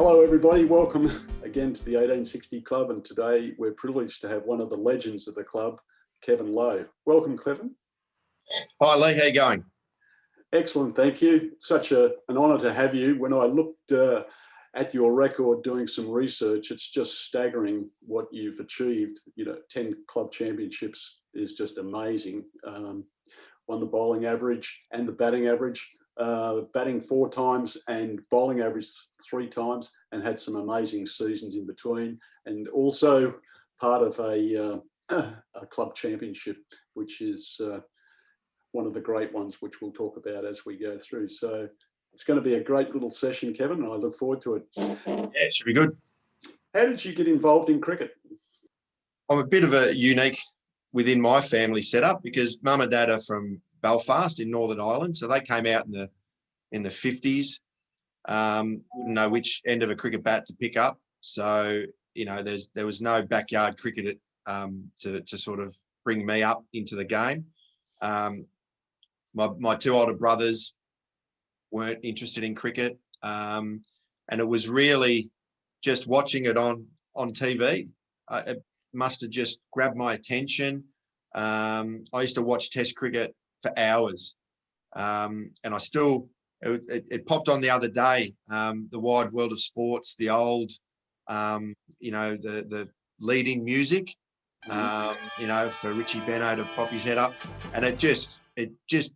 Hello everybody, welcome again to the 1860 Club, and today we're privileged to have one of the legends of the club, Kevin Lowe. Welcome, Kevin. Hi Lee, how you going? Excellent, thank you. Such an honour to have you. When I looked at your record doing some research, it's just staggering what you've achieved. 10 club championships is just amazing. Won the bowling average and the batting average. Batting 4 times and bowling average 3 times, and had some amazing seasons in between, and also part of a club championship, which is one of the great ones, which we'll talk about as we go through. So it's going to be a great little session, Kevin, and I look forward to it. Yeah, it should be good. How did you get involved in cricket? I'm a bit of a unique within my family setup because mum and dad are from Belfast in Northern Ireland, so they came out in the 50s. Wouldn't know which end of a cricket bat to pick up, so there was no backyard cricket to sort of bring me up into the game. My 2 older brothers weren't interested in cricket, and it was really just watching it on TV. It must have just grabbed my attention. I used to watch Test cricket for hours, and I still it popped on the other day, the Wide World of Sports, the old the leading music, for Richie Benaud to pop his head up, and it just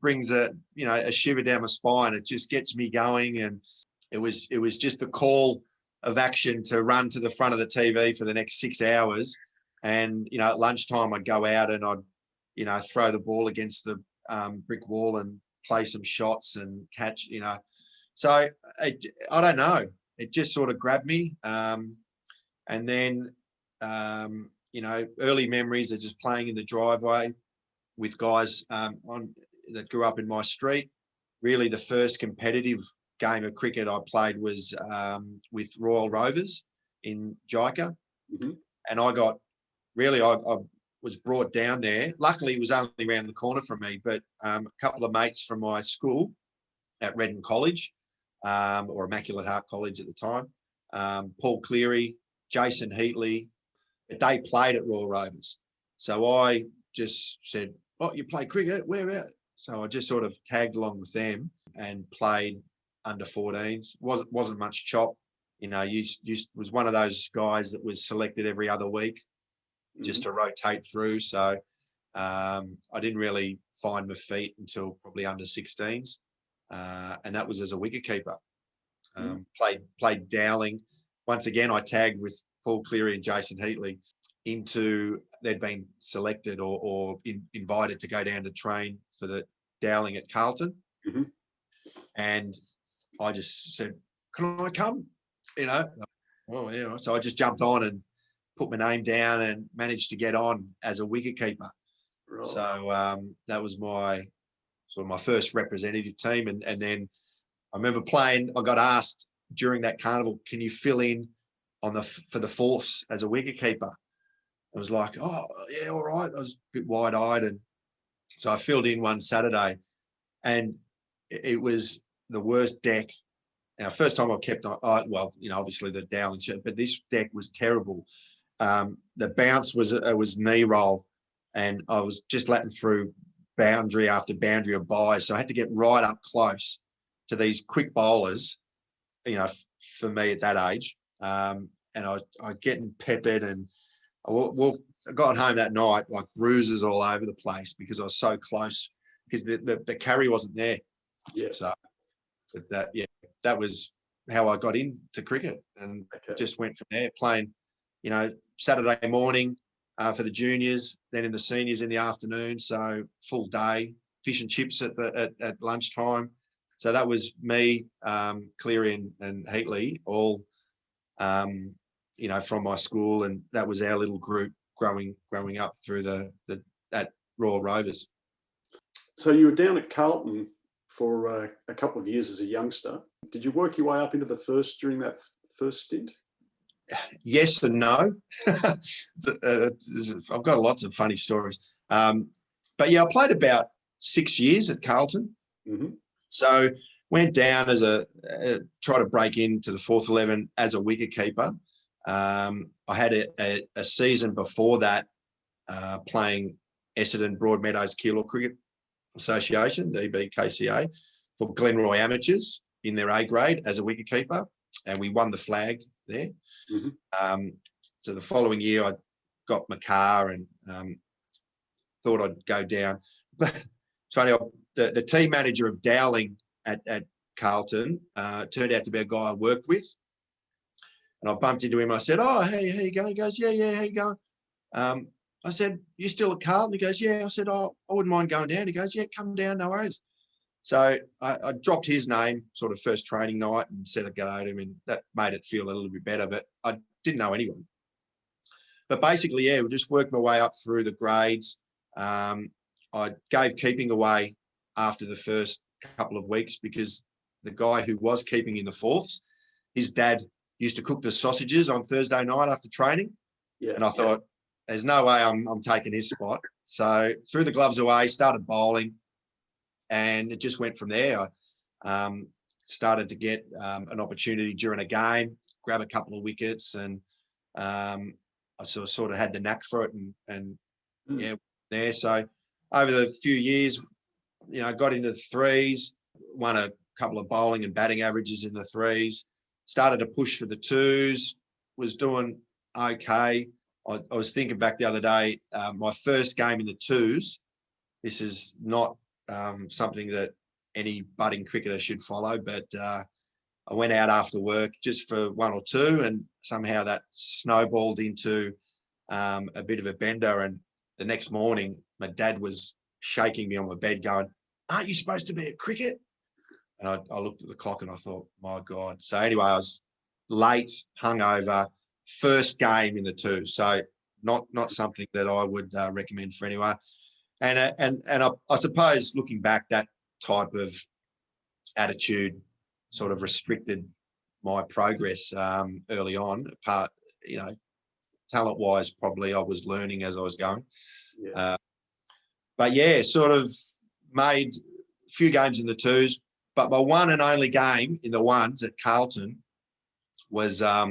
brings a shiver down my spine. It just gets me going, and it was just the call of action to run to the front of the TV for the next 6 hours. And at lunchtime I'd go out and I'd throw the ball against the brick wall and play some shots and catch. So I don't know, it just sort of grabbed me, and then early memories are just playing in the driveway with guys that grew up in my street. Really, the first competitive game of cricket I played was with Royal Rovers in JICA. Mm-hmm. And I was brought down there. Luckily, it was only around the corner from me, but a couple of mates from my school at Redden College, or Immaculate Heart College at the time, Paul Cleary, Jason Heatley, they played at Royal Rovers. So I just said, "Oh, you play cricket? Where at?" So I just sort of tagged along with them and played under 14s. Wasn't much chop. Was one of those guys that was selected every other week just to rotate through. So I didn't really find my feet until probably under 16s, and that was as a wicketkeeper. Played Dowling. Once again, I tagged with Paul Cleary and Jason Heatley they'd been selected or invited to go down to train for the Dowling at Carlton. Mm-hmm. And I just said, "Can I come?" Oh yeah. So I just jumped on and put my name down and managed to get on as a wicketkeeper. Right. So that was my first representative team. And then I remember playing, I got asked during that carnival, "Can you fill in for the Force as a wicketkeeper?" I was like, "Oh yeah, all right." I was a bit wide-eyed, and so I filled in one Saturday, and it was the worst deck. Now, first time I kept on, obviously the Dowling shirt, but this deck was terrible. The bounce was knee roll, and I was just letting through boundary after boundary of buys. So I had to get right up close to these quick bowlers, for me at that age. And I was getting peppered, and I got home that night like bruises all over the place because I was so close, because the carry wasn't there. Yeah. So that was how I got into cricket, and just went from there, playing, Saturday morning for the juniors, then in the seniors in the afternoon. So full day, fish and chips at lunchtime. So that was me, Cleary and Heatley, all from my school, and that was our little group growing up through at Royal Rovers. So you were down at Carlton for a couple of years as a youngster. Did you work your way up into the first during that first stint? Yes and no. I've got lots of funny stories. But yeah, I played about 6 years at Carlton. Mm-hmm. So went down as try to break into the fourth 11 as a wicketkeeper. I had a season before that playing Essendon Broadmeadows Keilor Cricket Association, the BKCA, for Glenroy Amateurs in their A grade as a wicketkeeper, and we won the flag there. Mm-hmm. So the following year, I got my car and thought I'd go down. But it's funny, the team manager of Dowling at Carlton turned out to be a guy I worked with. And I bumped into him. I said, "Oh, hey, how you going?" He goes, "Yeah, how you going?" I said, "You still at Carlton?" He goes, "Yeah." I said, "Oh, I wouldn't mind going down." He goes, "Yeah, come down, no worries." So I dropped his name sort of first training night and said I'd go to him, and that made it feel a little bit better, but I didn't know anyone. But basically, yeah, we just worked my way up through the grades. I gave keeping away after the first couple of weeks because the guy who was keeping in the fourths, his dad used to cook the sausages on Thursday night after training. Yeah. And I thought, there's no way I'm taking his spot. So threw the gloves away, started bowling, and it just went from there. I started to get an opportunity during a game, grab a couple of wickets, and I sort of had the knack for it, and yeah, there. So over the few years, got into the threes, won a couple of bowling and batting averages in the threes, started to push for the twos, was doing okay. I was thinking back the other day, my first game in the twos, this is not something that any budding cricketer should follow, but I went out after work just for one or two, and somehow that snowballed into a bit of a bender. And the next morning, my dad was shaking me on my bed going, "Aren't you supposed to be at cricket?" And I looked at the clock and I thought, my God. So anyway, I was late, hungover, first game in the two. So not something that I would recommend for anyone. And I suppose looking back, that type of attitude sort of restricted my progress early on. Talent-wise, probably I was learning as I was going. Yeah. But yeah, sort of made a few games in the twos. But my one and only game in the ones at Carlton was I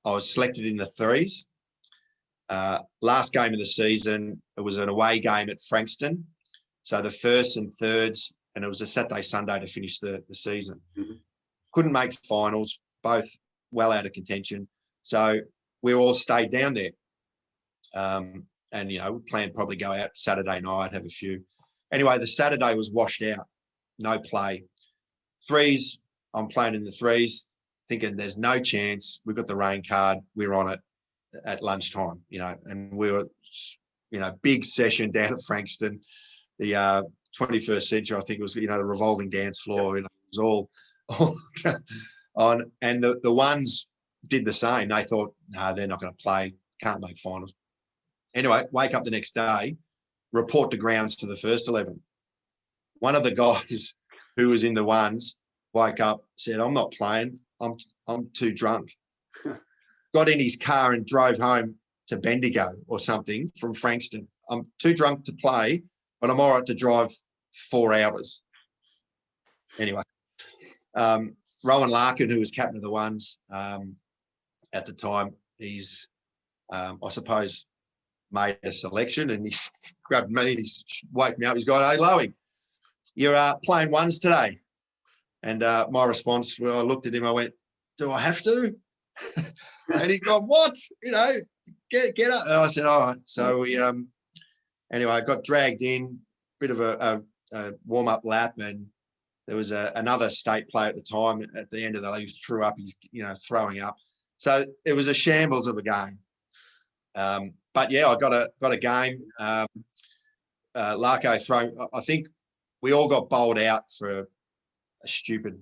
was selected in the threes. Last game of the season, it was an away game at Frankston. So the first and thirds, and it was a Saturday, Sunday to finish the season. Mm-hmm. Couldn't make finals, both well out of contention. So we all stayed down there. And, we planned probably go out Saturday night, have a few. Anyway, the Saturday was washed out. No play. Threes, I'm playing in the threes, thinking there's no chance. We've got the rain card. We're on it at lunchtime, and we were, big session down at Frankston, the 21st century, I think it was, the revolving dance floor, it was all on. And the ones did the same. They thought, no, they're not going to play, can't make finals. Anyway, wake up the next day, report to grounds to the first 11. One of the guys who was in the ones woke up, said, "I'm not playing. I'm too drunk." Got in his car and drove home to Bendigo or something from Frankston. "I'm too drunk to play, but I'm all right to drive 4 hours." Anyway, Rowan Larkin, who was captain of the ones at the time, he's, I suppose, made a selection, and he grabbed me, he's woke me up, he's going, "Hey, Lowy, you're playing ones today." And my response, well, I looked at him, I went, "Do I have to?" And he's gone, "What? Get up." And I said, "All right." So we, anyway, I got dragged in, bit of a warm-up lap, and there was another state player at the time. At the end of the league, he threw up, he's throwing up. So it was a shambles of a game. But yeah, I got a game. Larko thrown. I think we all got bowled out for a stupid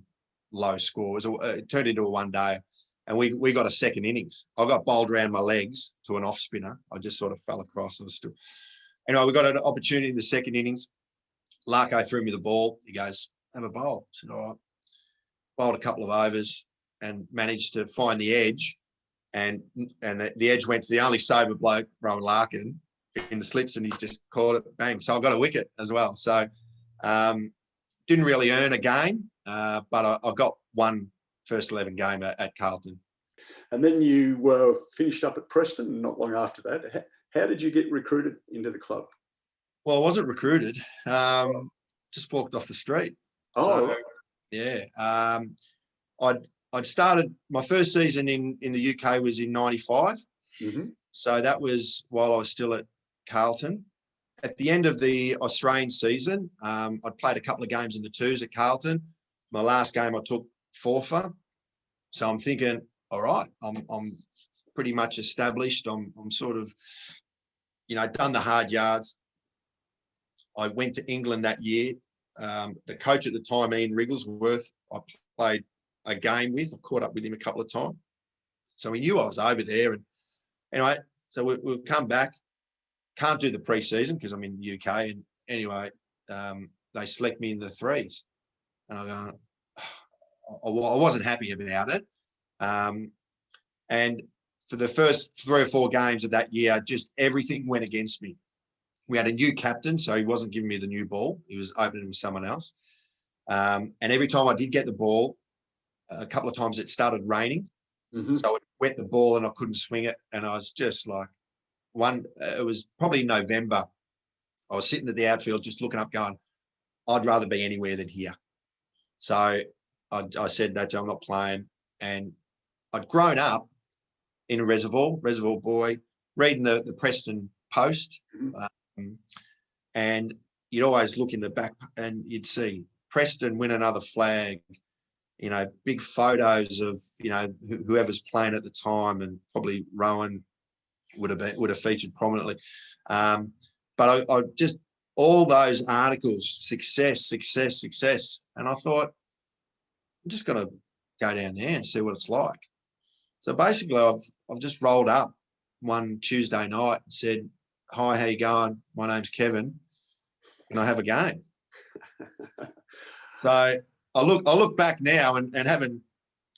low score. It turned into a one-day, and we got a second innings. I got bowled around my legs to an off spinner. I just sort of fell across. Anyway, we got an opportunity in the second innings. Larko threw me the ball. He goes, "Have a bowl." I said, "All right." Bowled a couple of overs and managed to find the edge. And the edge went to the only sober bloke, Rowan Larkin, in the slips, and he's just caught it, bang. So I got a wicket as well. So didn't really earn a game, but I got one first 11 game at Carlton. And then you were finished up at Preston not long after that. How did you get recruited into the club? Well, I wasn't recruited. Just walked off the street. Oh, So, yeah. I'd started my first season in the UK was in '95. mm-hmm. So that was while I was still at Carlton. At the end of the Australian season, I'd played a couple of games in the twos at Carlton. My last game I took forfeit. So I'm thinking, all right, I'm pretty much established. I'm sort of, done the hard yards. I went to England that year. The coach at the time, Ian Wrigglesworth, I played a game with. I caught up with him a couple of times. So he knew I was over there. And anyway, so we'll come back. Can't do the pre-season because I'm in the UK. And anyway, they select me in the threes. And I wasn't happy about it. And for the first 3 or 4 games of that year, just everything went against me. We had a new captain, so he wasn't giving me the new ball. He was opening with someone else. And every time I did get the ball, a couple of times it started raining. Mm-hmm. So it wet the ball and I couldn't swing it. And I was just like, it was probably November. I was sitting at the outfield just looking up going, I'd rather be anywhere than here. So I said, no, I'm not playing. And I'd grown up in a reservoir boy, reading the Preston Post. And you'd always look in the back and you'd see Preston win another flag, big photos of, whoever's playing at the time, and probably Rowan would have featured prominently. But I just, all those articles, success. And I thought, I'm just going to go down there and see what it's like. So basically I've just rolled up one Tuesday night and said, hi, how you going? My name's Kevin. Can I have a game? So I look back now and having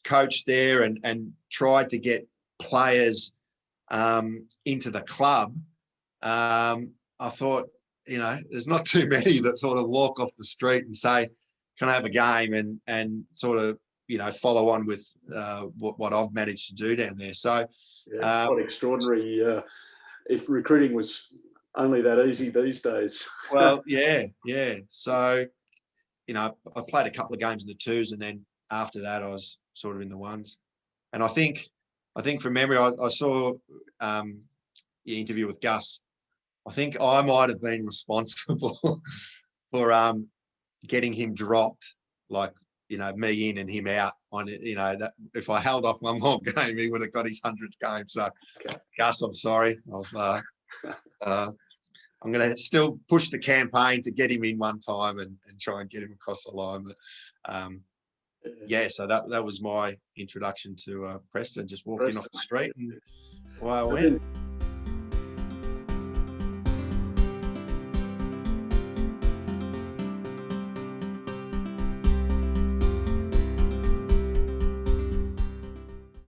coached there and tried to get players into the club, I thought, there's not too many that sort of walk off the street and say, can I have a game, and sort of, follow on with what I've managed to do down there. So quite extraordinary. If recruiting was only that easy these days. Well, yeah. So, I played a couple of games in the twos, and then after that, I was sort of in the ones. And I think from memory, I saw your interview with Gus. I think I might have been responsible for getting him dropped, like, me in and him out on it. That if I held off one more game, he would have got his 100th game. So, okay. Gus, I'm sorry. I'm going to still push the campaign to get him in one time and try and get him across the line. But so that was my introduction to Preston, just walking off the street and away I went.